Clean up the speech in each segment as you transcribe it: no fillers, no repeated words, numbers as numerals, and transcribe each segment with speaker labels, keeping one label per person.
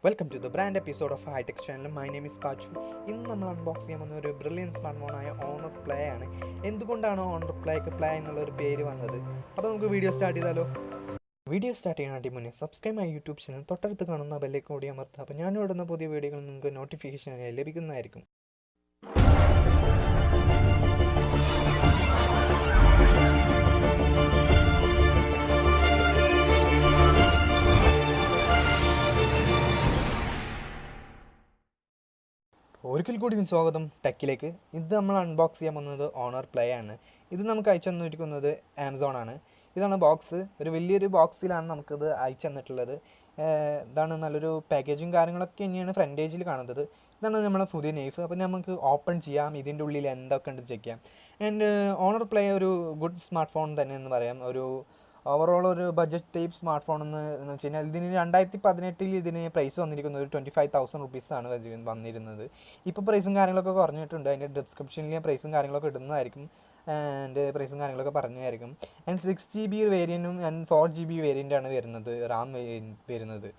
Speaker 1: Welcome to the brand episode of High Tech channel. My name is Paachu. ഇന്ന് നമ്മൾ unbox ചെയ്യാൻ വന്ന ഒരു ബ്രില്യൻ സ്മാർട്ട് ഫോണായ ഓണർ പ്ലേ ആണ്. എന്തുകൊണ്ടാണ് ഓണർ പ്ലേക്ക് പ്ലേ എന്നുള്ളൊരു പേര് വന്നത്? അപ്പോൾ നമുക്ക് വീഡിയോ സ്റ്റാർട്ട് ചെയ്താലോ? വീഡിയോ സ്റ്റാർട്ട് ചെയ്യാനായിട്ട് മുന്നേ സബ്സ്ക്രൈബ് ആയി യൂട്യൂബ് ചാനൽ തൊട്ടടുത്ത് കാണുന്ന ബെല്ലേക്ക് കൂടി അമർത്തുക. അപ്പോൾ ഞാൻ ഇടുന്ന പുതിയ വീഡിയോകൾ നിങ്ങൾക്ക് നോട്ടിഫിക്കേഷനായി ലഭിക്കുന്നതായിരിക്കും. ഒരിക്കൽ കൂടി സ്വാഗതം ടെക്കിലേക്ക്. ഇത് നമ്മൾ അൺബോക്സ് ചെയ്യാൻ പോകുന്നത് ഓണർ പ്ലേ ആണ്. ഇത് നമുക്ക് അയച്ചു തന്നിരിക്കുന്നത് ആമസോൺ ആണ്. ഇതാണ് ബോക്സ്. ഒരു വലിയൊരു ബോക്സിലാണ് നമുക്കിത് അയച്ചു തന്നിട്ടുള്ളത്. ഇതാണ് നല്ലൊരു പാക്കേജും കാര്യങ്ങളൊക്കെ തന്നെയാണ് ഫ്രണ്ട് പേജിൽ കാണുന്നത്. ഇതാണ് നമ്മളെ പുതിയ നൈഫ്. അപ്പോൾ നമുക്ക് ഓപ്പൺ ചെയ്യാം, ഇതിൻ്റെ ഉള്ളിൽ എന്തൊക്കെ ഉണ്ട് ചെക്ക് ചെയ്യാം. ആൻഡ് ഓണർ പ്ലേ ഒരു ഗുഡ് സ്മാർട്ട് ഫോൺ തന്നെ എന്ന് പറയാം. ഒരു ഓവറോൾ ഒരു ബഡ്ജറ്റ് ടൈപ്പ് സ്മാർട്ട് ഫോൺ എന്ന് വെച്ച് കഴിഞ്ഞാൽ ഇതിന് 2018 ഇതിന് പ്രൈസ് വന്നിരിക്കുന്നത് ഒരു 25,000 റുപ്പീസാണ് വന്നിരുന്നത്. ഇപ്പോൾ പ്രൈസും കാര്യങ്ങളൊക്കെ കുറഞ്ഞിട്ടുണ്ട്. അതിൻ്റെ ഡിസ്ക്രിപ്ഷനിൽ ഞാൻ പ്രൈസും കാര്യങ്ങളൊക്കെ ഇടുന്നതായിരിക്കും. ആൻഡ് പ്രൈസും കാര്യങ്ങളൊക്കെ പറഞ്ഞതായിരിക്കും. ആൻഡ് 6GB വേരിയൻറ്റും ആൻഡ് 4GB വേരിയൻ്റാണ് വരുന്നത്, റാം വരുന്നത്.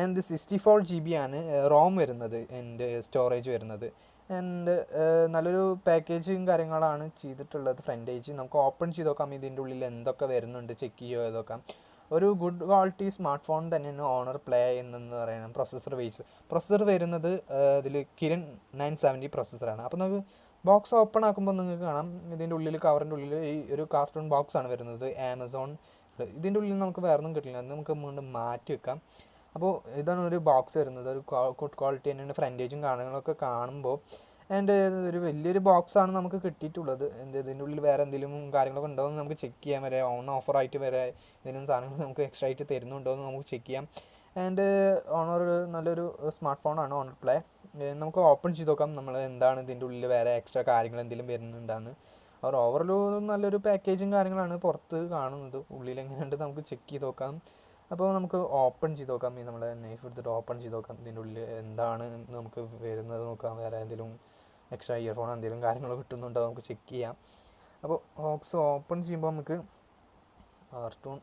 Speaker 1: ആൻഡ് 64GB ആണ് റോം വരുന്നത്, ആൻഡ് സ്റ്റോറേജ് വരുന്നത്. ആൻഡ് നല്ലൊരു പാക്കേജും കാര്യങ്ങളാണ് ചെയ്തിട്ടുള്ളത്. ഫ്രണ്ട് പേജ് നമുക്ക് ഓപ്പൺ ചെയ്ത് നോക്കാം, ഇതിൻ്റെ ഉള്ളിൽ എന്തൊക്കെ വരുന്നുണ്ട് ചെക്ക് ചെയ്യുക നോക്കാം. ഒരു ഗുഡ് ക്വാളിറ്റി സ്മാർട്ട് ഫോൺ തന്നെയാണ് ഓണർ പ്ലേ എന്ന് പറയുന്നത്. പ്രൊസസ്സർ വരുന്നത് ഇതിൽ കിരൺ 970 പ്രൊസസ്സറാണ്. അപ്പോൾ നമുക്ക് ബോക്സ് ഓപ്പൺ ആക്കുമ്പോൾ നിങ്ങൾക്ക് കാണാം, ഇതിൻ്റെ ഉള്ളിൽ കവറിൻ്റെ ഉള്ളിൽ ഈ ഒരു കാർട്ടൂൺ ബോക്സാണ് വരുന്നത്. ആമസോൺ ഇതിൻ്റെ ഉള്ളിൽ നമുക്ക് വേറെ ഒന്നും കിട്ടില്ല, അത് നമുക്ക് വീണ്ടും മാറ്റി വെക്കാം. അപ്പോൾ ഇതാണ് ഒരു ബോക്സ് വരുന്നത്. ഒരു ഗുഡ് ക്വാളിറ്റി തന്നെയാണ് ഫ്രണ്ട് പേജും കാര്യങ്ങളൊക്കെ കാണുമ്പോൾ. ആൻഡ് ഒരു വലിയൊരു ബോക്സാണ് നമുക്ക് കിട്ടിയിട്ടുള്ളത്. ഇതിൻ്റെ ഉള്ളിൽ വേറെ എന്തെങ്കിലും കാര്യങ്ങളൊക്കെ ഉണ്ടോ എന്ന് നമുക്ക് ചെക്ക് ചെയ്യാൻ വരെ, ഓഫറായിട്ട് വരെ എന്തെങ്കിലും സാധനങ്ങൾ നമുക്ക് എക്സ്ട്രാ ആയിട്ട് തരുന്നുണ്ടോ എന്ന് നമുക്ക് ചെക്ക് ചെയ്യാം. ആൻഡ് ഓണർ നല്ലൊരു സ്മാർട്ട് ഫോണാണ് ഓണർ പ്ലേ. നമുക്ക് ഓപ്പൺ ചെയ്ത് നോക്കാം നമ്മൾ എന്താണ് ഇതിൻ്റെ ഉള്ളിൽ വേറെ എക്സ്ട്രാ കാര്യങ്ങൾ എന്തെങ്കിലും വരുന്നുണ്ടെന്ന്. അവർ ഓവറോൾ നല്ലൊരു പാക്കേജും കാര്യങ്ങളാണ് പുറത്ത് കാണുന്നത്. ഉള്ളിൽ എങ്ങനെയുണ്ട് നമുക്ക് ചെക്ക് ചെയ്ത് നോക്കാം. അപ്പോൾ നമുക്ക് ഓപ്പൺ ചെയ്ത് നോക്കാം. ഈ നമ്മുടെ നൈഫ് എടുത്തിട്ട് ഓപ്പൺ ചെയ്ത് നോക്കാം, ഇതിൻ്റെ ഉള്ളിൽ എന്താണ് നമുക്ക് വരുന്നത് നോക്കാം. വേറെ എന്തെങ്കിലും എക്സ്ട്രാ ഇയർഫോൺ എന്തെങ്കിലും കാര്യങ്ങൾ കിട്ടുന്നുണ്ടോ നമുക്ക് ചെക്ക് ചെയ്യാം. അപ്പോൾ ബോക്സ് ഓപ്പൺ ചെയ്യുമ്പോൾ നമുക്ക് കാർട്ടൂൺ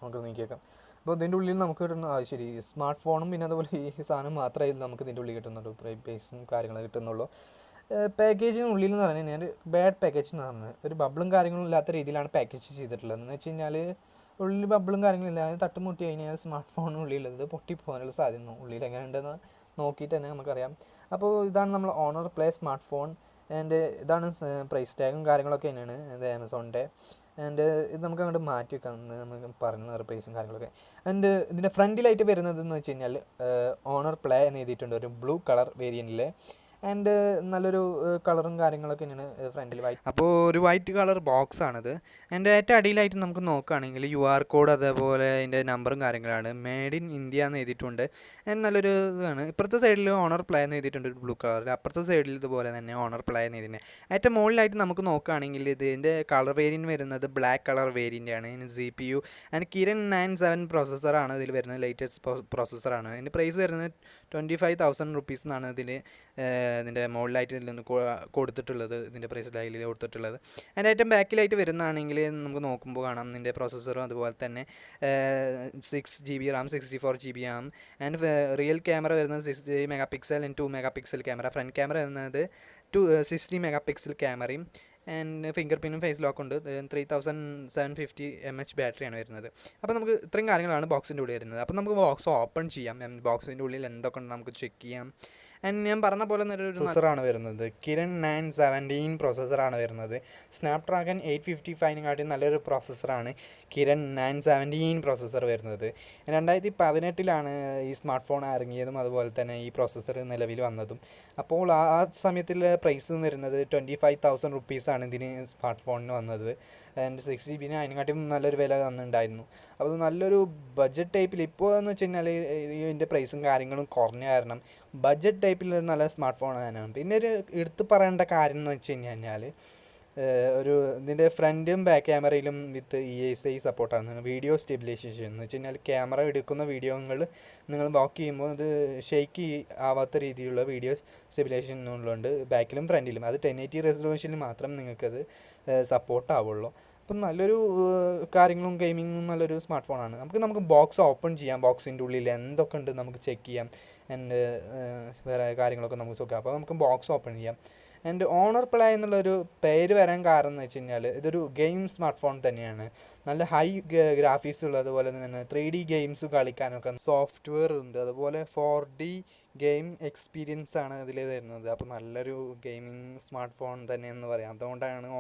Speaker 1: നമുക്ക് നീക്കിയേക്കാം. അപ്പോൾ ഇതിൻ്റെ ഉള്ളിൽ നമുക്ക് കിട്ടുന്ന ശരി സ്മാർട്ട് ഫോണും പിന്നെ അതുപോലെ ഈ സാധനം മാത്രമേ നമുക്ക് ഇതിൻ്റെ ഉള്ളിൽ കിട്ടുന്നുള്ളൂ. പ്രൈസും കാര്യങ്ങൾ കിട്ടുന്നുള്ളൂ. പാക്കേജിനുള്ളിൽ എന്ന് പറഞ്ഞു കഴിഞ്ഞാൽ ബാഡ് പാക്കേജ് എന്ന് പറഞ്ഞാൽ ഒരു ബബിളും കാര്യങ്ങളും ഇല്ലാത്ത രീതിയിലാണ് പാക്കേജ് ചെയ്തിട്ടുള്ളത്. എന്ന് വെച്ച് കഴിഞ്ഞാൽ ഉള്ളിൽ ബബിളും കാര്യങ്ങളില്ല, അത് തട്ടുമുട്ടി കഴിഞ്ഞാൽ സ്മാർട്ട് ഫോണിനുള്ളിലുള്ളത് പൊട്ടിപ്പോകാനുള്ള സാധ്യത ഉള്ളിൽ എങ്ങനെ ഉണ്ടെന്ന് നോക്കിയിട്ട് തന്നെ നമുക്കറിയാം. അപ്പോൾ ഇതാണ് നമ്മൾ Honor Play smart phone. And ഇതാണ് പ്രൈസ് ടാഗും കാര്യങ്ങളൊക്കെ തന്നെയാണ് ഇത് ആമസോണിൻ്റെ. ആൻഡ് ഇത് നമുക്ക് അങ്ങോട്ട് മാറ്റി വെക്കാം, നമുക്ക് പറയുന്ന പ്രൈസും കാര്യങ്ങളൊക്കെ. ആൻഡ് ഇതിൻ്റെ ഫ്രണ്ടിലായിട്ട് വരുന്നത് എന്ന് വെച്ച് കഴിഞ്ഞാൽ ഓണർ പ്ലേ എന്ന് എഴുതിയിട്ടുണ്ട്, ഒരു ബ്ലൂ കളർ വേരിയൻറ്റിൽ. ആൻഡ് നല്ലൊരു കളറും കാര്യങ്ങളൊക്കെ തന്നെയാണ് ഫ്രണ്ടിൽ വൈറ്റ്. അപ്പോൾ ഒരു വൈറ്റ് കളർ ബോക്സ് ആണിത്. ആൻഡ് ഏറ്റവും അടിയിലായിട്ട് നമുക്ക് നോക്കുകയാണെങ്കിൽ QR കോഡ് അതേപോലെ അതിൻ്റെ നമ്പറും കാര്യങ്ങളാണ്. മെയ്ഡ് ഇൻ ഇന്ത്യ എന്ന് എഴുതിയിട്ടുണ്ട്. ആൻഡ് നല്ലൊരു ഇതാണ്. ഇപ്പുറത്തെ സൈഡിൽ ഓണർ പ്ലേ എന്ന് എഴുതിയിട്ടുണ്ട് ഒരു ബ്ലൂ കളറിൽ. അപ്പുറത്തെ സൈഡിൽ ഇതുപോലെ തന്നെ ഓണർ പ്ലേ എന്ന് എഴുതിയിട്ടുണ്ട്. ഏറ്റവും മുകളിലായിട്ട് നമുക്ക് നോക്കുകയാണെങ്കിൽ ഇതിൻ്റെ കളർ വേരിയൻറ്റ് വരുന്നത് ബ്ലാക്ക് കളർ വേരിയൻ്റ് ആണ്. ഇതിന് CPU ആൻഡ് കിരൺ 970 പ്രോസസ്സറാണ് ഇതിൽ വരുന്നത്, ലേറ്റസ്റ്റ് പ്രോസസ്സറാണ്. ഇതിൻ്റെ പ്രൈസ് വരുന്നത് 25,000 റുപ്പീസ് എന്നാണ് ഇതിൻ്റെ മുകളിലായിട്ട് നിന്ന് കൊടുത്തിട്ടുള്ളത്, ഇതിൻ്റെ പ്രൈസ് ലൈനിൽ കൊടുത്തിട്ടുള്ളത്. അതിൻ്റെ ഏറ്റവും ബാക്കിലായിട്ട് വരുന്നതാണെങ്കിൽ നമുക്ക് നോക്കുമ്പോൾ കാണാം ഇതിൻ്റെ പ്രോസസ്സറും അതുപോലെ തന്നെ 6GB RAM 64GB RAM. And rear camera വരുന്നത് 60 megapixel and 2 megapixel camera. Front camera വരുന്നത് 60 മെഗാ പിക്സൽ ക്യാമറയും. ആൻഡ് ഫിംഗർ പ്രിൻറ്റും ഫേസ് ലോക്ക് ഉണ്ട്. 3750 mAh ബാറ്ററിയാണ് വരുന്നത്. അപ്പോൾ നമുക്ക് ഇത്രയും കാര്യങ്ങളാണ് ബോക്സിൻ്റെ ഉള്ളിൽ വരുന്നത്. അപ്പോൾ നമുക്ക് ബോക്സ് ഓപ്പൺ ചെയ്യാം. ബോക്സിൻ്റെ ഉള്ളിൽ എന്തൊക്കെ ഉണ്ട് നമുക്ക് ചെക്ക് ചെയ്യാം. ആൻഡ് ഞാൻ പറഞ്ഞ പോലെ നല്ലൊരു പ്രോസസ്സറാണ് വരുന്നത്. കിരൺ 970 പ്രോസസ്സറാണ് വരുന്നത്. സ്നാപ്ഡ്രാഗൺ 855 നല്ലൊരു പ്രോസസ്സറാണ് കിരൺ 970 പ്രോസസ്സർ വരുന്നത്. 2018 ഈ സ്മാർട്ട് ഫോൺ ഇറങ്ങിയതും അതുപോലെ തന്നെ ഈ പ്രോസസ്സർ നിലവിൽ വന്നതും. അപ്പോൾ ആ സമയത്തുള്ള പ്രൈസ് വരുന്നത് 25,000 റുപ്പീസാണ് ഇതിന് സ്മാർട്ട് ഫോണിന് വന്നത്. ആൻഡ് 6GB അതിനെക്കാട്ടും നല്ലൊരു വില വന്നിട്ടുണ്ടായിരുന്നു. അപ്പോൾ നല്ലൊരു ബഡ്ജറ്റ് ടൈപ്പിൽ ഇപ്പോൾ എന്ന് വെച്ച് കഴിഞ്ഞാൽ ഇതിൻ്റെ പ്രൈസും കാര്യങ്ങളും കുറഞ്ഞ കാരണം ബഡ്ജറ്റ് ടൈപ്പിലൊരു നല്ല സ്മാർട്ട് ഫോൺ തന്നെയാണ്. പിന്നെ ഒരു എടുത്ത് പറയേണ്ട കാര്യം എന്ന് വെച്ച് കഴിഞ്ഞാൽ ഒരു ഇതിൻ്റെ ഫ്രണ്ടും ബാക്ക് ക്യാമറയിലും വിത്ത് ESI സപ്പോർട്ടാണ്. വീഡിയോ സ്റ്റെബിലൈസേഷൻ എന്ന് വെച്ച് കഴിഞ്ഞാൽ ക്യാമറ എടുക്കുന്ന വീഡിയോകൾ നിങ്ങൾ ലോക്ക് ചെയ്യുമ്പോൾ അത് ഷെയ്ക്ക് ആവാത്ത രീതിയിലുള്ള വീഡിയോ സ്റ്റെബിലൈസേഷൻ ഉള്ളതുകൊണ്ട് ബാക്കിലും ഫ്രണ്ടിലും അത് 1080 റെസൊല്യൂഷനിൽ മാത്രം നിങ്ങൾക്കത് സപ്പോർട്ട് ആവുള്ളൂ. അപ്പം നല്ലൊരു കാര്യങ്ങളും ഗെയിമിങ്ങും നല്ലൊരു സ്മാർട്ട് ഫോണാണ്. നമുക്ക് ബോക്സ് ഓപ്പൺ ചെയ്യാം, ബോക്സിൻ്റെ ഉള്ളിൽ എന്തൊക്കെ ഉണ്ട് നമുക്ക് ചെക്ക് ചെയ്യാം. ആൻഡ് വേറെ കാര്യങ്ങളൊക്കെ നമുക്ക് നോക്കാം. അപ്പോൾ നമുക്ക് ബോക്സ് ഓപ്പൺ ചെയ്യാം. ആൻഡ് ഓണർ പ്ലേ എന്നുള്ളൊരു പേര് വരാൻ കാരണം എന്ന് വെച്ച് കഴിഞ്ഞാൽ ഇതൊരു ഗെയിം സ്മാർട്ട് ഫോൺ തന്നെയാണ്. നല്ല ഹൈ ഗ്രാഫിക്സ് ഉള്ളത്, അതുപോലെ തന്നെ 3D ഗെയിംസ് കളിക്കാനൊക്കെ സോഫ്റ്റ്വെയർ ഉണ്ട്, അതുപോലെ 4D ഗെയിം എക്സ്പീരിയൻസ് ആണ് ഇതിൽ വരുന്നത്. അപ്പോൾ നല്ലൊരു ഗെയിമിംഗ് സ്മാർട്ട് ഫോൺ തന്നെയെന്ന് പറയാം. അതുകൊണ്ടാണ്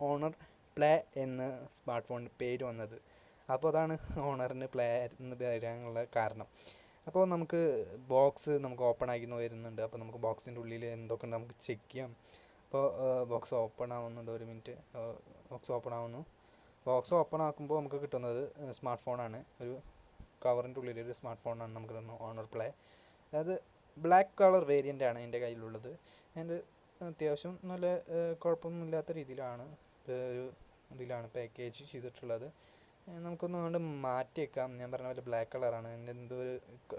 Speaker 1: ഓണർ പ്ലേ എന്ന് സ്മാർട്ട് ഫോണിൻ്റെ പേര് വന്നത്. അപ്പോൾ അതാണ് ഓണറിന് പ്ലേ എന്ന് പറയാനുള്ള കാരണം. അപ്പോൾ നമുക്ക് ബോക്സ് ഓപ്പൺ ആക്കി വരുന്നുണ്ട്. അപ്പോൾ നമുക്ക് ബോക്സിൻ്റെ ഉള്ളിൽ എന്തൊക്കെ ഉണ്ട് നമുക്ക് ചെക്ക് ചെയ്യാം. അപ്പോൾ ബോക്സ് ഓപ്പൺ ആവുന്നുണ്ട്. ഒരു മിനിറ്റ്. ബോക്സ് ഓപ്പൺ ആവുന്നു. ബോക്സ് ഓപ്പൺ ആക്കുമ്പോൾ നമുക്ക് കിട്ടുന്നത് സ്മാർട്ട് ഫോണാണ്. ഒരു കവറിൻ്റെ ഉള്ളിൽ ഒരു സ്മാർട്ട് ഫോണാണ് നമുക്ക് കിട്ടുന്നത്, ഓണർ പ്ലേ. അതായത് ബ്ലാക്ക് കളർ വേരിയൻ്റ് ആണ് എൻ്റെ കയ്യിലുള്ളത്. ആൻഡ് അത്യാവശ്യം നല്ല കുഴപ്പമൊന്നുമില്ലാത്ത രീതിയിലാണ് ഒരു ഇതിലാണ് പാക്കേജ് ചെയ്തിട്ടുള്ളത്. നമുക്കൊന്ന് കൊണ്ട് മാറ്റി വെക്കാം. ഞാൻ പറഞ്ഞ പോലെ ബ്ലാക്ക് കളറാണ്.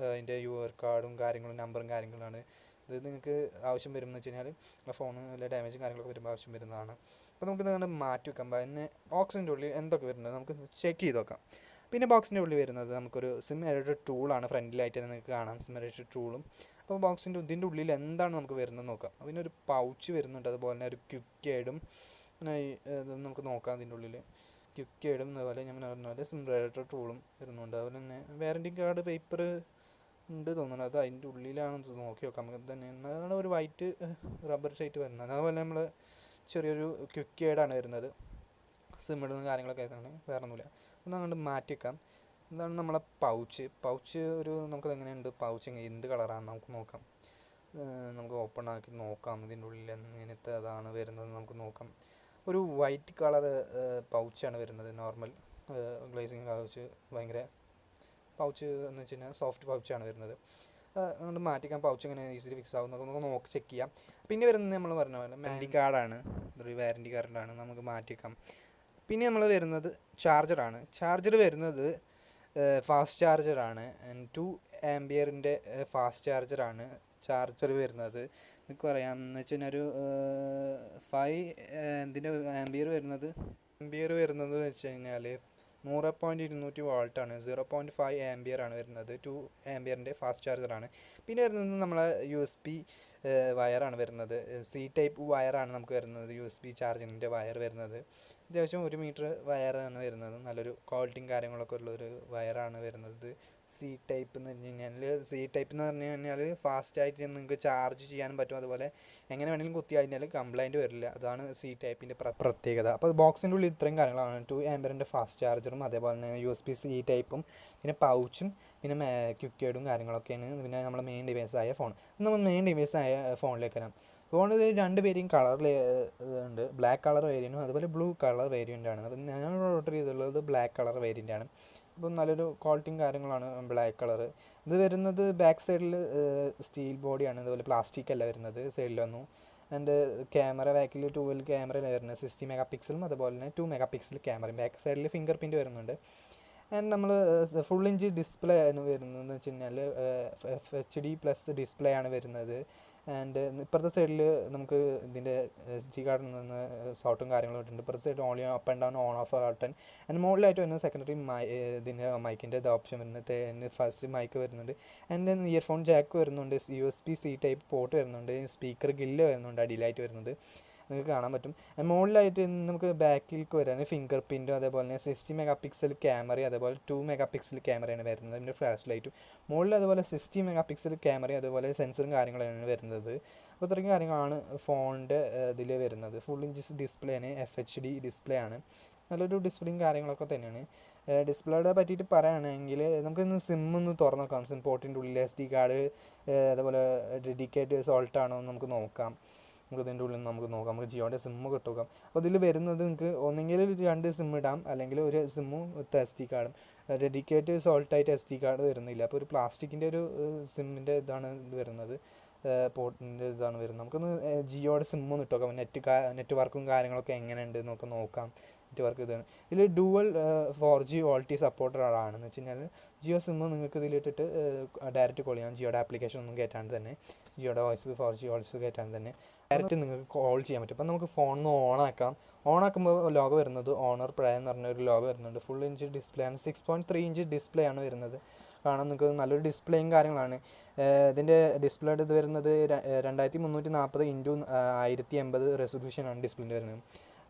Speaker 1: അതിൻ്റെ യുവർ കാർഡും കാര്യങ്ങളും നമ്പറും കാര്യങ്ങളാണ്. ഇത് നിങ്ങൾക്ക് ആവശ്യം വരുമെന്ന് വെച്ച് കഴിഞ്ഞാൽ ഫോണ് വല്ല ഡാമേജും കാര്യങ്ങളൊക്കെ വരുമ്പോൾ ആവശ്യം വരുന്നതാണ്. അപ്പോൾ നമുക്ക് ഇതുകൊണ്ട് മാറ്റി വെക്കാം. പിന്നെ ബോക്സിൻ്റെ ഉള്ളിൽ എന്തൊക്കെ വരുന്നത് നമുക്ക് ചെക്ക് ചെയ്ത് നോക്കാം. പിന്നെ ബോക്സിൻ്റെ ഉള്ളിൽ വരുന്നത് നമുക്കൊരു സിം എഡിറ്റർ ടൂളാണ്. ഫ്രണ്ടിലായിട്ട് നിങ്ങൾക്ക് കാണാം സിം എഡിറ്റർ ടൂളും. അപ്പോൾ ഇതിൻ്റെ ഉള്ളിൽ എന്താണ് നമുക്ക് വരുന്നത് നോക്കാം. പിന്നെ ഒരു പൗച്ച് വരുന്നുണ്ട്, അതുപോലെ തന്നെ ഒരു ക്വിക്ക് എയ്ഡും നമുക്ക് നോക്കാം. അതിൻ്റെ ഉള്ളിൽ ക്വിക്ക് എയ്ഡും അതുപോലെ ഞാൻ പറഞ്ഞ പോലെ സിം എഡിറ്റർ ടൂളും വരുന്നുണ്ട്. അതുപോലെ തന്നെ വാറൻറ്റി കാർഡ് പേപ്പർ ഉണ്ട് തോന്നുന്നത്. അത് അതിൻ്റെ ഉള്ളിലാണെന്ന് നോക്കി നോക്കാം നമുക്ക് തന്നെ. അതാണ് ഒരു വൈറ്റ് റബ്ബർ ഷീറ്റ് വരുന്നത്. അതുപോലെ നമ്മൾ ചെറിയൊരു ക്വിക്ക് എയ്ഡാണ് വരുന്നത്. സിം ഇടുന്ന കാര്യങ്ങളൊക്കെ ആയിട്ടാണ്, വേറെ ഒന്നുമില്ല. ഒന്ന് അങ്ങോട്ട് മാറ്റി വെക്കാം. എന്താണ് നമ്മളെ പൗച്ച് നമുക്കത് എങ്ങനെയുണ്ട്, പൗച്ച് എന്ത് കളറാണ് നമുക്ക് നോക്കാം. നമുക്ക് ഓപ്പൺ ആക്കി നോക്കാം. ഇതിൻ്റെ ഉള്ളിൽ എങ്ങനത്തെ അതാണ് വരുന്നത് നമുക്ക് നോക്കാം. ഒരു വൈറ്റ് കളർ പൗച്ചാണ് വരുന്നത്. നോർമൽ ഗ്ലേസിങ് പൗച്ച്, ഭയങ്കര പൗച്ച് എന്ന് വെച്ച് കഴിഞ്ഞാൽ സോഫ്റ്റ് പൗച്ചാണ് വരുന്നത്. അതുകൊണ്ട് മാറ്റിക്കാൻ പൗച്ച് എങ്ങനെ ഈസിലി ഫിക്സ് ആവും നമുക്ക് നോക്കി ചെക്ക് ചെയ്യാം. പിന്നെ വരുന്നത് നമ്മൾ പറഞ്ഞ പോലെ വാറൻറ്റി കാർഡാണ്. ഇതൊരു വാറൻറ്റി കാർഡാണ്, നമുക്ക് മാറ്റിക്കാം. പിന്നെ നമ്മൾ വരുന്നത് ചാർജറാണ്. ചാർജർ വരുന്നത് ഫാസ്റ്റ് ചാർജറാണ്. 2 ആംപിയറിൻ്റെ ഫാസ്റ്റ് ചാർജറാണ് ചാർജർ വരുന്നത്. നിങ്ങൾക്ക് പറയാമെന്ന് വെച്ച് കഴിഞ്ഞാൽ ഒരു 5 എന്തിൻ്റെ ആംപിയർ വരുന്നത് വെച്ച് കഴിഞ്ഞാൽ 100.200 വോൾട്ടാണ്. 0.5 ആംപിയർ ആണ് വരുന്നത്. 2 ആംപിയറിൻ്റെ ഫാസ്റ്റ് ചാർജറാണ്. പിന്നെ വരുന്നത് നമ്മളെ USB വയറാണ് വരുന്നത്. C ടൈപ്പ് വയറാണ് നമുക്ക് വരുന്നത്. USB ചാർജിങ്ങിൻ്റെ വയർ വരുന്നത് അത്യാവശ്യം 1 മീറ്റർ വയറാണ് വരുന്നത്. നല്ലൊരു ക്വാളിറ്റിയും കാര്യങ്ങളൊക്കെ ഉള്ളൊരു വയറാണ് വരുന്നത്. C ടൈപ്പ് എന്ന് പറഞ്ഞു കഴിഞ്ഞാൽ പറഞ്ഞു കഴിഞ്ഞാൽ ഫാസ്റ്റായിട്ട് നിങ്ങൾക്ക് ചാർജ് ചെയ്യാനും പറ്റും. അതുപോലെ എങ്ങനെ വേണമെങ്കിലും കുത്തി കഴിഞ്ഞാൽ കംപ്ലൈൻറ്റ് വരില്ല. അതാണ് C ടൈപ്പിൻ്റെ പ്രത്യേകത. അപ്പോൾ ബോക്സിൻ്റെ ഉള്ളിൽ ഇത്രയും കാര്യങ്ങളാണ്. 2 ആംപിയറിൻ്റെ ഫാസ്റ്റ് ചാർജറും, അതേപോലെ തന്നെ USB C ടൈപ്പും, പിന്നെ പൗച്ചും, പിന്നെ ക്വിക്ക് എയ്ഡും കാര്യങ്ങളൊക്കെയാണ്. പിന്നെ നമ്മുടെ മെയിൻ ഡിവൈസായ ഫോൺ. നമ്മൾ മെയിൻ ഡിവൈസായ ഫോണിലേക്ക് വരാം. ഫോണിൽ 2 വേരിയൻ്റ് കളറിൽ ഉണ്ട്. ബ്ലാക്ക് കളർ വേരിയൻറ്റും അതുപോലെ ബ്ലൂ കളർ വേരിയൻ്റാണ്. അപ്പം ഞാൻ ഓർഡർ ചെയ്തിട്ടുള്ളത് ബ്ലാക്ക് കളർ വേരിയൻ്റാണ്. അപ്പം നല്ലൊരു ക്വാളിറ്റിയും കാര്യങ്ങളാണ് ബ്ലാക്ക് കളർ. ഇത് വരുന്നത് ബാക്ക് സൈഡിൽ സ്റ്റീൽ ബോഡിയാണ്, അതുപോലെ പ്ലാസ്റ്റിക് അല്ല വരുന്നത് സൈഡിലൊന്നും. ആൻഡ് ക്യാമറ ബാക്കിൽ 12 ക്യാമറയാണ് വരുന്നത്. 60 മെഗാ പിക്സലും അതുപോലെ തന്നെ 2 മെഗാ പിക്സൽ ക്യാമറയും. ബാക്ക് സൈഡിൽ ഫിംഗർ പ്രിൻറ്റ് വരുന്നുണ്ട്. ആൻഡ് നമ്മൾ ഫുൾ ഇഞ്ച് ഡിസ്പ്ലേ ആണ് വരുന്നതെന്ന് വെച്ച് കഴിഞ്ഞാൽ FHD+ ഡിസ്പ്ലേ ആണ് വരുന്നത്. ആൻഡ് ഇപ്പുറത്തെ സൈഡിൽ നമുക്ക് ഇതിൻ്റെ SD കാർഡിൽ നിന്ന് സോട്ടും കാര്യങ്ങളും ഇട്ടിട്ടുണ്ട്. ഇപ്പുറത്തെ സൈഡിൽ only up and down, on of button. And മുകളിലായിട്ട് വരുന്നത് സെക്കൻഡറി ഇതിൻ്റെ മൈക്കിൻ്റെ ഓപ്ഷൻ വരുന്നത്. ഫസ്റ്റ് മൈക്ക് വരുന്നുണ്ട്. ആൻഡ് ഇയർഫോൺ ജാക്ക് വരുന്നുണ്ട്. USB C ടൈപ്പ് പോർട്ട് വരുന്നുണ്ട്. സ്പീക്കർ ഗില്ല് വരുന്നുണ്ട് അടിയിലായിട്ട് വരുന്നത്, നിങ്ങൾക്ക് കാണാൻ പറ്റും. മുകളിലായിട്ട് നമുക്ക് ബാക്കിലേക്ക് വരാൻ ഫിംഗർ പ്രിൻറ്റും, അതേപോലെ തന്നെ 60 മെഗാ പിക്സൽ ക്യാമറയും, അതേപോലെ 2 മെഗാ പിക്സൽ ക്യാമറയാണ് വരുന്നത്. പിന്നെ ഫ്ലാഷ് ലൈറ്റും മുകളിൽ, അതുപോലെ 60 മെഗാ പിക്സൽ ക്യാമറയും, അതുപോലെ സെൻസറും കാര്യങ്ങളാണ് വരുന്നത്. അപ്പോൾ ഇത്രയും കാര്യങ്ങളാണ് ഫോണിൻ്റെ ഇതിൽ വരുന്നത്. ഫുൾ ഇഞ്ച് ഡിസ്പ്ലേയാണ്, FHD ഡിസ്പ്ലേ ആണ്. നല്ലൊരു ഡിസ്പ്ലേയും കാര്യങ്ങളൊക്കെ തന്നെയാണ്. ഡിസ്പ്ലേയുടെ പറ്റിയിട്ട് പറയുകയാണെങ്കിൽ നമുക്കിന്ന് സിമ്മൊന്ന് തുറന്ന് നോക്കാം. സിം പോർട്ടിൻ്റെ ഉള്ളിൽ SD കാർഡ്, അതേപോലെ ഡെഡിക്കേറ്റ് സോൾട്ടാണോ എന്ന് നമുക്ക് നോക്കാം. നമുക്ക് ഇതിൻ്റെ ഉള്ളിൽ നമുക്ക് നോക്കാം. നമുക്ക് ജിയോൻ്റെ സിമ്മ് കിട്ടും. അപ്പോൾ ഇതിൽ വരുന്നത് നിങ്ങൾക്ക് ഒന്നെങ്കിൽ 2 സിം ഇടാം, അല്ലെങ്കിൽ ഒരു സിമ്മും വിത്ത് SD കാർഡും. ഡെഡിക്കേറ്റ് സോൾട്ടായിട്ട് SD കാർഡ് വരുന്നില്ല. അപ്പോൾ ഒരു പ്ലാസ്റ്റിക്കിൻ്റെ ഒരു സിമ്മിൻ്റെ ഇതാണ് ഇത് വരുന്നത്. പോർട്ടിൻ്റെ ഇതാണ് വരുന്നത്. നമുക്കൊന്ന് ജിയോയുടെ സിം ഒന്ന് ഇട്ട് നോക്കാം, നെറ്റ്വർക്കും കാര്യങ്ങളൊക്കെ എങ്ങനെയുണ്ട് നമുക്ക് നോക്കാം. നെറ്റ്വർക്ക് ഇതാണ്. ഇതിൽ ഡുവൽ 4G OLT സപ്പോർട്ടഡ് ആണെന്ന് വെച്ച് കഴിഞ്ഞാൽ ജിയോ സിം നിങ്ങൾക്ക് ഇതിലിട്ടിട്ട് ഡയറക്റ്റ് കോൾ ചെയ്യാം. ജിയോയുടെ ആപ്ലിക്കേഷൻ ഒന്നും കയറ്റാണ്ട് തന്നെ, ജിയോയുടെ വോയിസ് 4G വോയിസ് കയറ്റാണ്ട് തന്നെ ഡയറക്റ്റ് നിങ്ങൾക്ക് കോൾ ചെയ്യാൻ പറ്റും. അപ്പം നമുക്ക് ഫോണിൽ ഓണാക്കാം. ഓണാക്കുമ്പോൾ ലോഗോ വരുന്നത് ഓണർ പ്രൈ എന്ന് പറഞ്ഞൊരു ലോഗോ വരുന്നുണ്ട്. ഫുൾ ഇഞ്ച് ഡിസ്പ്ലേ ആണ്, 6.3 ഇഞ്ച് ഡിസ്പ്ലേ ആണ് വരുന്നത്. കാണാൻ നിങ്ങൾക്ക് നല്ലൊരു ഡിസ്പ്ലേയും കാര്യങ്ങളാണ്. ഇതിൻ്റെ ഡിസ്പ്ലേയുടെ ഇത് വരുന്നത് 2340x1080 റെസൊല്യൂഷനാണ് ഡിസ്പ്ലേൻ്റെ വരുന്നത്.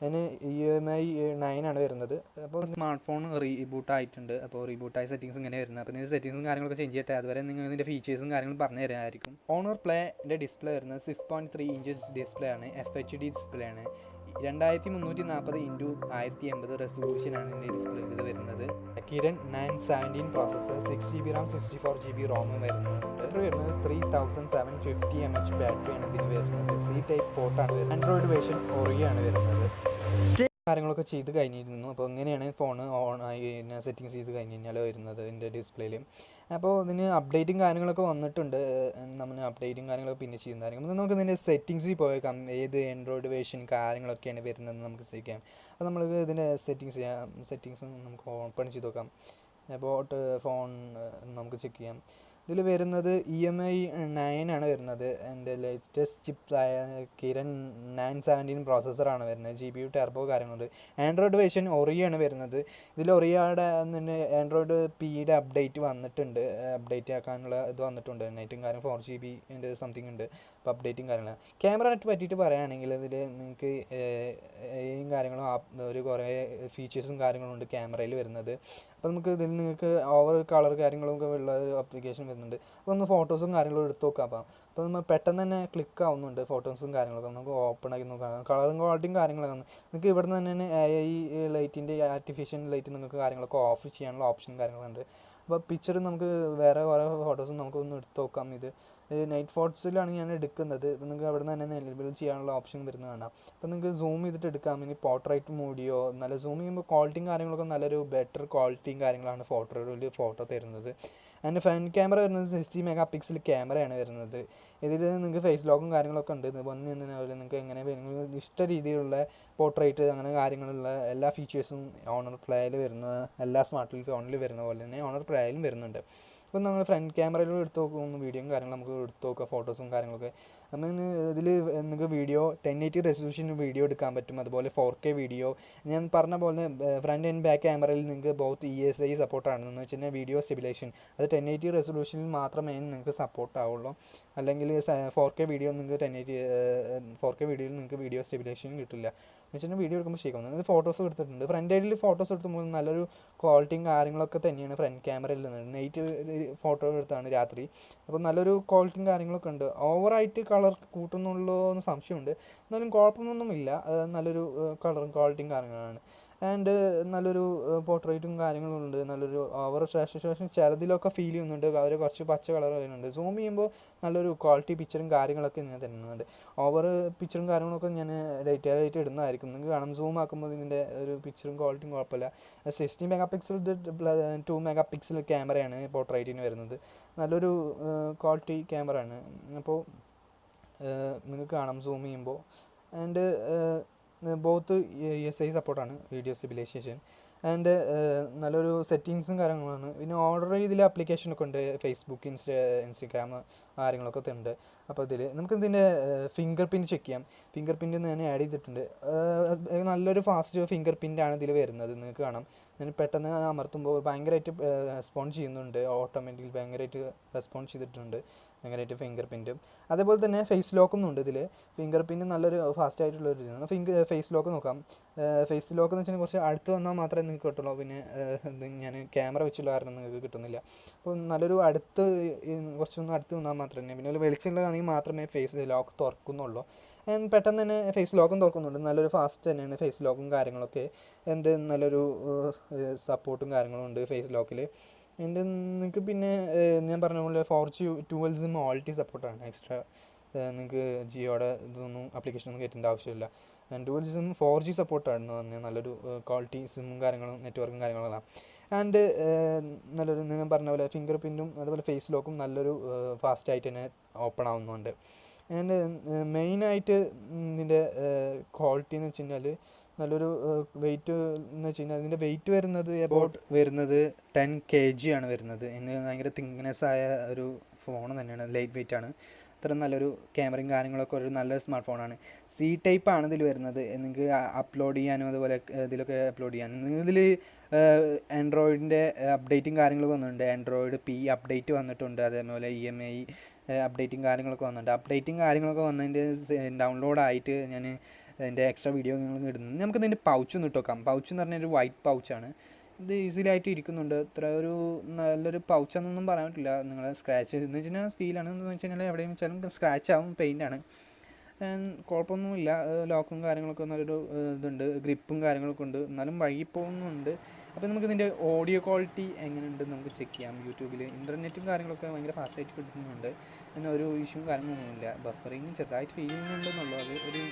Speaker 1: അതിന് EMUI 9 ആണ് വരുന്നത്. അപ്പോൾ സ്മാർട്ട് ഫോൺ റീബൂട്ട് ആയിട്ടുണ്ട്. അപ്പോൾ റീബൂട്ടായ സെറ്റിങ്സ് ഇങ്ങനെ വരുന്നത്. അപ്പോൾ ഇതിൻ്റെ സെറ്റിങ്സും കാര്യങ്ങളൊക്കെ ചേഞ്ച് ചെയ്യട്ടെ. അതുവരെ നിങ്ങൾ ഇതിൻ്റെ ഫീച്ചേഴ്സും കാര്യങ്ങളും പറഞ്ഞു തരാമായിരിക്കും. ഓണർ പ്ലേൻ്റെ ഡിസ്പ്ലേ വരുന്നത് 6.3 ഇഞ്ചസ് ഡിസ്പ്ലേ ആണ്, FHD ഡിസ്പ്ലേ ആണ്. 2340x1080 റെസൊല്യൂഷനാണ് ഇതിൻ്റെ ഡിസ്പ്ലേയിൽ ഇത് വരുന്നത്. Kiran 917 processor, 6GB RAM 64GB ROM വരുന്നുണ്ട്. വരുന്നത് 3750 mAh ബാറ്ററിയാണ് ഇതിന് വരുന്നത്. C ടൈപ്പ് പോർട്ടാണ് വരുന്നത്. ആൻഡ്രോയിഡ് വേർഷൻ Oreo ആണ് വരുന്നത്. കാര്യങ്ങളൊക്കെ ചെയ്ത് കഴിഞ്ഞിരുന്നു. അപ്പോൾ ഇങ്ങനെയാണ് ഫോൺ ഓൺ ആയി സെറ്റിങ്സ് ചെയ്ത് കഴിഞ്ഞ് കഴിഞ്ഞാൽ വരുന്നത് ഇതിൻ്റെ ഡിസ്പ്ലേയിൽ. അപ്പോൾ ഇതിന് അപ്ഡേറ്റും കാര്യങ്ങളൊക്കെ വന്നിട്ടുണ്ട്. നമ്മൾ അപ്ഡേറ്റും കാര്യങ്ങളൊക്കെ പിന്നെ ചെയ്യുന്നതായിരിക്കും. നമുക്ക് ഇതിൻ്റെ സെറ്റിങ്സിൽ പോയേക്കാം, ഏത് ആൻഡ്രോയിഡ് വേർഷൻ കാര്യങ്ങളൊക്കെയാണ് വരുന്നതെന്ന് നമുക്ക് ചെയ്യാം. അപ്പോൾ നമ്മൾ ഇതിൻ്റെ സെറ്റിങ്സ് നമുക്ക് ഓപ്പൺ ചെയ്ത് നോക്കാം. അപ്പോൾ ഫോൺ നമുക്ക് ചെക്ക് ചെയ്യാം. ഇതിൽ വരുന്നത് EMUI 9 ആണ് വരുന്നത്. എൻ്റെ ലേറ്റസ്റ്റ് ചിപ്പായ കിരൺ 917 പ്രോസസ്സറാണ് വരുന്നത്. GPU ടർബോ കാര്യങ്ങളുണ്ട്. ആൻഡ്രോയിഡ് വേർഷൻ Oreo ആണ് വരുന്നത്. ഇതിൽ Oreoയുടെ തന്നെ ആൻഡ്രോയിഡ് Pയുടെ അപ്ഡേറ്റ് വന്നിട്ടുണ്ട്. അപ്ഡേറ്റ് ആക്കാനുള്ള ഇത് വന്നിട്ടുണ്ട്. നെറ്റും കാര്യം 4GB സംതിങ് ഉണ്ട്. അപ്പോൾ അപ്ഡേറ്റും കാര്യങ്ങളും. ക്യാമറ നെറ്റ് പറ്റിയിട്ട് പറയുകയാണെങ്കിൽ ഇതിൽ നിങ്ങൾക്ക് കാര്യങ്ങളും ഒരു കുറേ ഫീച്ചേഴ്സും കാര്യങ്ങളും ഉണ്ട് ക്യാമറയിൽ വരുന്നത്. അപ്പോൾ നമുക്ക് ഇതിൽ നിങ്ങൾക്ക് ഓവർ കളർ കാര്യങ്ങളൊക്കെ ഉള്ള ഒരു ആപ്ലിക്കേഷൻ വരുന്നുണ്ട്. അപ്പോൾ ഒന്ന് ഫോട്ടോസും കാര്യങ്ങളും എടുത്ത് നോക്കാം. അപ്പോൾ നമ്മൾ പെട്ടെന്ന് തന്നെ ക്ലിക്ക് ആവുന്നുണ്ട് ഫോട്ടോസും കാര്യങ്ങളൊക്കെ. നമുക്ക് ഓപ്പൺ ആക്കി നോക്കാം. കളറും ക്വാളിറ്റിയും കാര്യങ്ങളൊക്കെ നിങ്ങൾക്ക് ഇവിടെ നിന്ന് തന്നെ AI ലൈറ്റിൻ്റെ ആർട്ടിഫിഷ്യൽ ലൈറ്റ് നിങ്ങൾക്ക് കാര്യങ്ങളൊക്കെ ഓഫ് ചെയ്യാനുള്ള ഓപ്ഷനും കാര്യങ്ങളുണ്ട്. അപ്പോൾ പിക്ചർ നമുക്ക് വേറെ കുറേ ഫോട്ടോസും നമുക്കൊന്ന് എടുത്ത് നോക്കാം. ഇത് നൈറ്റ് ഫോട്ടോസിലാണ് ഞാൻ എടുക്കുന്നത്. ഇപ്പോൾ നിങ്ങൾക്ക് അവിടെ നിന്ന് തന്നെ എനേബിൾ ചെയ്യാനുള്ള ഓപ്ഷൻ വരുന്നത് കാണാം. അപ്പോൾ നിങ്ങൾക്ക് സൂം ചെയ്തിട്ട് എടുക്കാം. ഇനി പോർട്രേറ്റ് മോഡിയോ നല്ല സൂം ചെയ്യുമ്പോൾ ക്വാളിറ്റിയും കാര്യങ്ങളൊക്കെ നല്ലൊരു ബെറ്റർ ക്വാളിറ്റിയും കാര്യങ്ങളാണ് ഫോട്ടോ തരുന്നത്. അതിൻ്റെ ഫ്രണ്ട് ക്യാമറ വരുന്നത് 60 മെഗാ പിക്സൽ ക്യാമറയാണ് വരുന്നത്. ഇതിൽ നിങ്ങൾക്ക് ഫേസ് ലോക്കും കാര്യങ്ങളൊക്കെ ഉണ്ട്. വന്ന് നിന്നതുപോലെ നിങ്ങൾക്ക് എങ്ങനെ ഇഷ്ട രീതിയിലുള്ള പോർട്രേറ്റ് അങ്ങനെ കാര്യങ്ങളുള്ള എല്ലാ ഫീച്ചേഴ്സും ഓണർ പ്ലേയിൽ വരുന്ന എല്ലാ സ്മാർട്ട് ഫോണിൽ വരുന്ന പോലെ തന്നെ ഓണർ പ്ലേയിലും വരുന്നുണ്ട്. അപ്പോൾ നമ്മൾ ഫ്രണ്ട് ക്യാമറയിലും എടുത്ത് നോക്കുന്ന വീഡിയോയും കാര്യങ്ങളും നമുക്ക് എടുത്ത് നോക്കാം, ഫോട്ടോസും കാര്യങ്ങളൊക്കെ. അപ്പം ഇതിൽ നിങ്ങൾക്ക് വീഡിയോ 1080 റെസൊല്യൂഷൻ വീഡിയോ എടുക്കാൻ പറ്റും. അതുപോലെ 4K വീഡിയോ. ഞാൻ പറഞ്ഞ പോലെ ഫ്രണ്ട് ആൻഡ് ബാക്ക് ക്യാമറയിൽ നിങ്ങൾക്ക് ബോത്ത് ESI സപ്പോർട്ടാണെന്ന് വെച്ച് കഴിഞ്ഞാൽ വീഡിയോ സ്റ്റെബിലൈസേഷൻ അത് 1080 റെസൊല്യൂഷനിൽ മാത്രമേ നിങ്ങൾക്ക് സപ്പോർട്ട് ആവുള്ളൂ. അല്ലെങ്കിൽ 4K വീഡിയോ നിങ്ങൾക്ക് 4K വീഡിയോയിൽ നിങ്ങൾക്ക് വീഡിയോ സ്റ്റെബിലൈസേഷൻ കിട്ടില്ല. എന്ന് വെച്ചാൽ വീഡിയോ എടുക്കുമ്പോൾ ശരിയാവും. ഫോട്ടോസ് എടുത്തിട്ടുണ്ട്. ഫ്രണ്ട് സൈഡിൽ ഫോട്ടോസ് എടുക്കുമ്പോൾ നല്ലൊരു ക്വാളിറ്റിയും കാര്യങ്ങളൊക്കെ തന്നെയാണ് ഫ്രണ്ട് ക്യാമറയിൽ നിന്നത്. നൈറ്റ് ഫോട്ടോ എടുത്താണ് രാത്രി. അപ്പോൾ നല്ലൊരു ക്വാളിറ്റിയും കാര്യങ്ങളൊക്കെ ഉണ്ട്. ഓവറായിട്ട് കളർ കൂട്ടുന്നുള്ളൂ എന്ന് സംശയമുണ്ട്. എന്നാലും കുഴപ്പമൊന്നുമില്ല. നല്ലൊരു കളറും ക്വാളിറ്റിയും കാര്യങ്ങളാണ്. ആൻഡ് നല്ലൊരു പോർട്രേറ്റും കാര്യങ്ങളും ഉണ്ട്. നല്ലൊരു ഓവർ ശേഷം ചിലതിലൊക്കെ ഫീൽ ചെയ്യുന്നുണ്ട്. അവർ കുറച്ച് പച്ച കളർ വരുന്നുണ്ട്. സൂം ചെയ്യുമ്പോൾ നല്ലൊരു ക്വാളിറ്റി പിക്ചറും കാര്യങ്ങളൊക്കെ ഞാൻ തരുന്നുണ്ട്. ഓവർ പിക്ചറും കാര്യങ്ങളൊക്കെ ഞാൻ ഡീറ്റെയിൽ ആയിട്ട് ഇടുന്നതായിരിക്കും. നിങ്ങൾക്ക് കാണാം സൂം ആക്കുമ്പോൾ ഇതിൻ്റെ ഒരു പിക്ചറും ക്വാളിറ്റിയും കുഴപ്പമില്ല. 60 മെഗാ പിക്സൽ 2 മെഗാ പിക്സൽ ക്യാമറയാണ് പോർട്രേറ്റിന് വരുന്നത്. നല്ലൊരു ക്വാളിറ്റി ക്യാമറ ആണ്. അപ്പോൾ നിങ്ങൾക്ക് കാണാം സൂം ചെയ്യുമ്പോൾ. ആൻഡ് ബോത്ത് ESI സപ്പോർട്ടാണ്, വീഡിയോ സ്റ്റെബിലൈസേഷൻ. ആൻഡ് നല്ലൊരു സെറ്റിങ്സും കാര്യങ്ങളാണ്. പിന്നെ ഓർഡർ ചെയ്തിൽ ആപ്ലിക്കേഷനൊക്കെ ഉണ്ട്. ഫേസ്ബുക്ക്, ഇൻസ്റ്റഗ്രാം കാര്യങ്ങളൊക്കെ ഉണ്ട്. അപ്പോൾ ഇതിൽ നമുക്ക് ഇതിൻ്റെ ഫിംഗർ പ്രിൻറ്റ് ചെക്ക് ചെയ്യാം. ഫിംഗർ പ്രിൻറ്റ് ഞാൻ ആഡ് ചെയ്തിട്ടുണ്ട്. നല്ലൊരു ഫാസ്റ്റ് ഫിംഗർ പ്രിൻ്റാണ് ഇതിൽ വരുന്നത്. നിങ്ങൾക്ക് കാണാം ഞാൻ പെട്ടെന്ന് അമർത്തുമ്പോൾ ഭയങ്കരമായിട്ട് റെസ്പോണ്ട് ചെയ്യുന്നുണ്ട്. ഓട്ടോമാറ്റിക്കലി ഭയങ്കരമായിട്ട് റെസ്പോണ്ട് ചെയ്തിട്ടുണ്ട് ഭയങ്കരമായിട്ട് ഫിംഗർ പ്രിൻറ്റ്. അതേപോലെ തന്നെ ഫേസ് ലോക്കൊന്നും ഉണ്ട് ഇതിൽ. ഫിംഗർ പ്രിൻറ്റ് നല്ലൊരു ഫാസ്റ്റ് ആയിട്ടുള്ളൊരു ഇതാണ്. ഫേസ് ലോക്ക് നോക്കാം. ഫേസ് ലോക്ക് എന്ന് വെച്ചാൽ കുറച്ച് അടുത്ത് വന്നാൽ മാത്രമേ നിങ്ങൾക്ക് കിട്ടുള്ളൂ. പിന്നെ ഞാൻ ക്യാമറ വെച്ചുള്ള കാരണം നിങ്ങൾക്ക് കിട്ടുന്നില്ല. അപ്പോൾ നല്ലൊരു കുറച്ചൊന്ന് അടുത്ത് വന്നാൽ മാത്രമേ, പിന്നെ ഒരു വെളിച്ചമുള്ളതാണെങ്കിൽ മാത്രമേ ഫേസ് ലോക്ക് തുറക്കുന്നുള്ളൂ. പെട്ടെന്ന് തന്നെ ഫേസ് ലോക്കും തുറക്കുന്നുണ്ട്. നല്ലൊരു ഫാസ്റ്റ് തന്നെയാണ് ഫേസ് ലോക്കും കാര്യങ്ങളൊക്കെ. എൻ്റെ നല്ലൊരു സപ്പോർട്ടും കാര്യങ്ങളും ഉണ്ട് ഫേസ് ലോക്കിൽ. എൻ്റെ നിങ്ങൾക്ക് പിന്നെ ഞാൻ പറഞ്ഞ പോലെ 4G dual SIM OLT സപ്പോർട്ടാണ്. എക്സ്ട്രാ നിങ്ങൾക്ക് ജിയോയുടെ ഇതൊന്നും ആപ്ലിക്കേഷനൊന്നും കയറ്റേണ്ട ആവശ്യമില്ല. ഡുവൽ SIM 4G സപ്പോർട്ടാണെന്ന് പറഞ്ഞാൽ നല്ലൊരു ക്വാളിറ്റി സിമ്മും കാര്യങ്ങളും നെറ്റ്വർക്കും കാര്യങ്ങളെല്ലാം. ആൻഡ് നല്ലൊരു ഞാൻ പറഞ്ഞ പോലെ ഫിംഗർ പ്രിൻറ്റും അതുപോലെ ഫേസ് ലോക്കും നല്ലൊരു ഫാസ്റ്റായിട്ട് തന്നെ ഓപ്പൺ ആവുന്നുണ്ട്. ആൻഡ് മെയിനായിട്ട് ഇതിൻ്റെ ക്വാളിറ്റി എന്ന് വെച്ച് കഴിഞ്ഞാൽ നല്ലൊരു വെയിറ്റ് എന്ന് വെച്ച് കഴിഞ്ഞാൽ അതിൻ്റെ വെയിറ്റ് വരുന്നത് എബൌട്ട് വരുന്നത് 10 kg ആണ് വരുന്നത്. ഇന്ന് ഭയങ്കര തിക്നെസ് ആയ ഒരു ഫോൺ തന്നെയാണ്, ലൈറ്റ് വെയിറ്റ് ആണ്. അത്ര നല്ലൊരു ക്യാമറയും കാര്യങ്ങളൊക്കെ ഒരു നല്ലൊരു സ്മാർട്ട് ഫോണാണ്. സി ടൈപ്പ് ആണ് ഇതിൽ വരുന്നത്. നിങ്ങൾക്ക് അപ്ലോഡ് ചെയ്യാനും അതുപോലെ ഇതിലൊക്കെ അപ്ലോഡ് ചെയ്യാനും. ഇതിൽ ആൻഡ്രോയിഡിൻ്റെ അപ്ഡേറ്റും കാര്യങ്ങളൊക്കെ വന്നിട്ടുണ്ട്. ആൻഡ്രോയിഡ് P അപ്ഡേറ്റ് വന്നിട്ടുണ്ട്. അതേപോലെ EMUI അപ്ഡേറ്റും കാര്യങ്ങളൊക്കെ വന്നിട്ടുണ്ട്. അപ്ഡേറ്റും കാര്യങ്ങളൊക്കെ വന്നതിൻ്റെ ഡൗൺലോഡായിട്ട് ഞാൻ അതിൻ്റെ എക്സ്ട്രാ വീഡിയോ നിങ്ങൾക്ക് ഇടുന്നത്. നമുക്ക് ഇതിൻ്റെ പൗച്ച് ഒന്ന് ഇട്ട് നോക്കാം. പൗച്ച് എന്ന് പറഞ്ഞാൽ ഒരു വൈറ്റ് പൗച്ചാണ്. ഇത് ഈസിലി ആയിട്ട് ഇരിക്കുന്നുണ്ട്. ഇത്ര ഒരു നല്ലൊരു പൗച്ചാണെന്നൊന്നും പറയാൻ പറ്റില്ല. നിങ്ങൾ സ്ക്രാച്ച് എന്ന് വെച്ച് കഴിഞ്ഞാൽ സ്റ്റീലാണ് എന്ന് വെച്ച് കഴിഞ്ഞാൽ എവിടെയും വെച്ചാലും സ്ക്രാച്ച് ആവും, പെയിൻ്റാണ്. കുഴപ്പമൊന്നുമില്ല. ലോക്കും കാര്യങ്ങളൊക്കെ നല്ലൊരു ഇതുണ്ട്, ഗ്രിപ്പും കാര്യങ്ങളൊക്കെ ഉണ്ട്. എന്നാലും വൈകി പോകുന്നുണ്ട്. അപ്പോൾ നമുക്ക് ഇതിൻ്റെ ഓഡിയോ ക്വാളിറ്റി എങ്ങനെയുണ്ടെന്ന് നമുക്ക് ചെക്ക് ചെയ്യാം. യൂട്യൂബിൽ ഇൻ്റർനെറ്റും കാര്യങ്ങളൊക്കെ ഭയങ്കര ഫാസ്റ്റായിട്ട് കിട്ടുന്നുണ്ട്. പിന്നെ ഒരു ഇഷ്യൂവും കാര്യങ്ങളൊന്നുമില്ല. ബഫറിങ് ചെറുതായിട്ട് ഫീൽ ചെയ്യുന്നുണ്ടെന്നുള്ളൂ. അത് ഒരു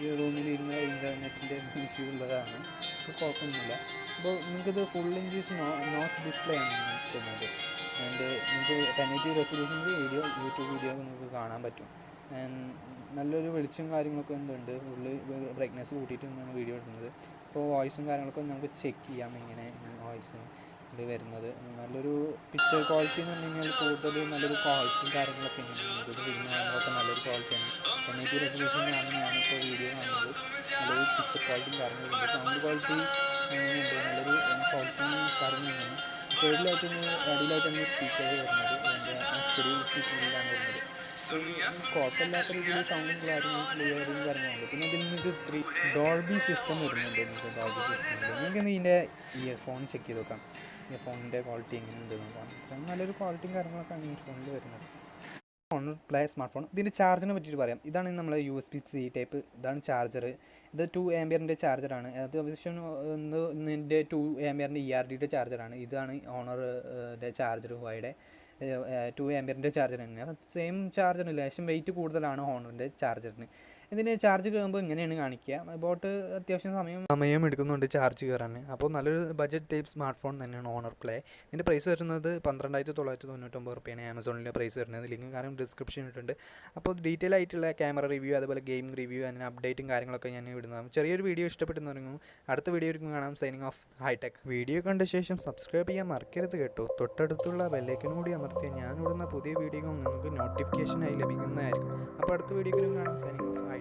Speaker 1: ഈ റൂമിൽ ഇരുന്ന ഇൻ്റർനെറ്റിൻ്റെ ഇഷ്യൂ ഉള്ളതാണ്. അപ്പോൾ കുഴപ്പമൊന്നുമില്ല. അപ്പോൾ നിങ്ങൾക്കിത് ഫുൾ ഇഞ്ചീസ് നോച്ച് ഡിസ്പ്ലേ ആണ് കിട്ടുന്നത്. ആൻഡ് നിങ്ങൾക്ക് 1080 റെസൊല്യൂഷനിൽ യൂട്യൂബ് വീഡിയോ നിങ്ങൾക്ക് കാണാൻ പറ്റും. നല്ലൊരു വെളിച്ചം കാര്യങ്ങളൊക്കെ എന്തുണ്ട്, ഫുള്ള് ബ്രൈറ്റ്നെസ് കൂട്ടിയിട്ട് നിന്നാണ് വീഡിയോ എടുക്കുന്നത്. അപ്പോൾ വോയിസും കാര്യങ്ങളൊക്കെ നമുക്ക് ചെക്ക് ചെയ്യാം എങ്ങനെ വോയിസ് ഇത് വരുന്നത്. നല്ലൊരു പിക്ചർ ക്വാളിറ്റി എന്ന് പറഞ്ഞു കഴിഞ്ഞാൽ കൂടുതൽ നല്ലൊരു ക്വാളിറ്റിയും കാര്യങ്ങളൊക്കെ ഉണ്ട്. ഫിലിം കാര്യങ്ങളൊക്കെ നല്ലൊരു ക്വാളിറ്റിയാണ്. 1080 റെസൊല്യൂഷനിലാണ് ഞാനിപ്പോൾ വീഡിയോ കാണുന്നത്. നല്ലൊരു പിക്ചർ ക്വാളിറ്റിയും കാര്യങ്ങളുണ്ട്. സൗണ്ട് ക്വാളിറ്റി അങ്ങനെയുണ്ട്, നല്ലൊരു ക്വാളിറ്റിയും കാര്യങ്ങളുണ്ട്. സൈഡിലായിട്ടൊന്ന് അടിയിലായിട്ടൊന്ന് സ്പീക്കർ വരുന്നത്, ചെറിയ സ്പീക്കറിലാണ് വരുന്നത്. കുഴപ്പമില്ലാത്ത രീതിയിൽ സൗണ്ടും കാര്യങ്ങളും ക്ലിയറും കാര്യങ്ങളുണ്ട്. പിന്നെ ഇതിൽ നിങ്ങൾക്ക് ഡോൾബി സിസ്റ്റം വരുന്നുണ്ട്. ഡോൾബി സിസ്റ്റം ഉണ്ട്. നിങ്ങൾക്ക് ഇതിൻ്റെ ഇയർഫോൺ ചെക്ക് ചെയ്ത് നോക്കാം. ഇയർഫോണിൻ്റെ ക്വാളിറ്റി എങ്ങനെയുണ്ട് നോക്കാം. അത്രയും നല്ലൊരു ക്വാളിറ്റിയും കാര്യങ്ങളൊക്കെയാണ് ഈ ഫോണിൽ വരുന്നത്. Honor Play smart phone. ഇതിൻ്റെ ചാർജിനെ പറ്റിയിട്ട് പറയാം. ഇതാണ് നമ്മളെ USB-C ടൈപ്പ്. ഇതാണ് ചാർജർ. ഇത് 2 ആംപിയറിൻ്റെ ചാർജറാണ്. അത് അത്യാവശ്യം ഇതിൻ്റെ 2 ആംപിയറിൻ്റെ ERD ചാർജറാണ്. ഇതാണ് ഓണറിൻ്റെ ചാർജർ. ഹുവായുടെ 2 ആംപിയറിൻ്റെ ചാർജർ തന്നെയാണ്. സെയിം ചാർജറിന് ലേശം വെയിറ്റ് കൂടുതലാണ് ഹോണറിൻ്റെ ചാർജറിന്. ഇതിന് ചാർജ് കയറുമ്പോൾ ഇങ്ങനെയാണ് കാണിക്കുക. അബൌട്ട് അത്യാവശ്യം സമയം എടുക്കുന്നുണ്ട് ചാർജ് കയറാൻ. അപ്പോൾ നല്ലൊരു ബഡ്ജറ്റ് ടൈപ്പ് സ്മാർട്ട് ഫോൺ തന്നെയാണ് ഓണർ പ്ലേ. ഇതിൻ്റെ പ്രൈസ് വരുന്നത് 12,999 രൂപയാണ് ആമസോണിലെ പ്രൈസ് വരുന്നത്. ലിങ്ക് കാരണം ഡിസ്ക്രിപ്ഷൻ ഇട്ടിട്ടുണ്ട്. അപ്പോൾ ഡീറ്റെയിൽ ആയിട്ടുള്ള ക്യാമറ റിവ്യൂ അതുപോലെ ഗെയിം റിവ്യൂ അതിന് അപ്ഡേറ്റും കാര്യങ്ങളൊക്കെ ഞാൻ ഇടുന്നതാണ്. ചെറിയൊരു വീഡിയോ ഇഷ്ടപ്പെട്ടെന്ന് പറയുന്നു. അടുത്ത വീഡിയോ കാണാം. Signing off, hi tech. വീഡിയോ കണ്ട ശേഷം സബ്സ്ക്രൈബ് ചെയ്യാൻ മറക്കരുത് കേട്ടോ. തൊട്ടടുത്തുള്ള ബെല്ലൈക്കനും കൂടി അമർത്തിയാൽ ഞാനിടുന്ന പുതിയ വീഡിയോകൾ നിങ്ങൾക്ക് നോട്ടിഫിക്കേഷനായി ലഭിക്കുന്നതായിരിക്കും. അപ്പോൾ അടുത്ത വീഡിയോയിലും കാണാം. Signing off, hi tech.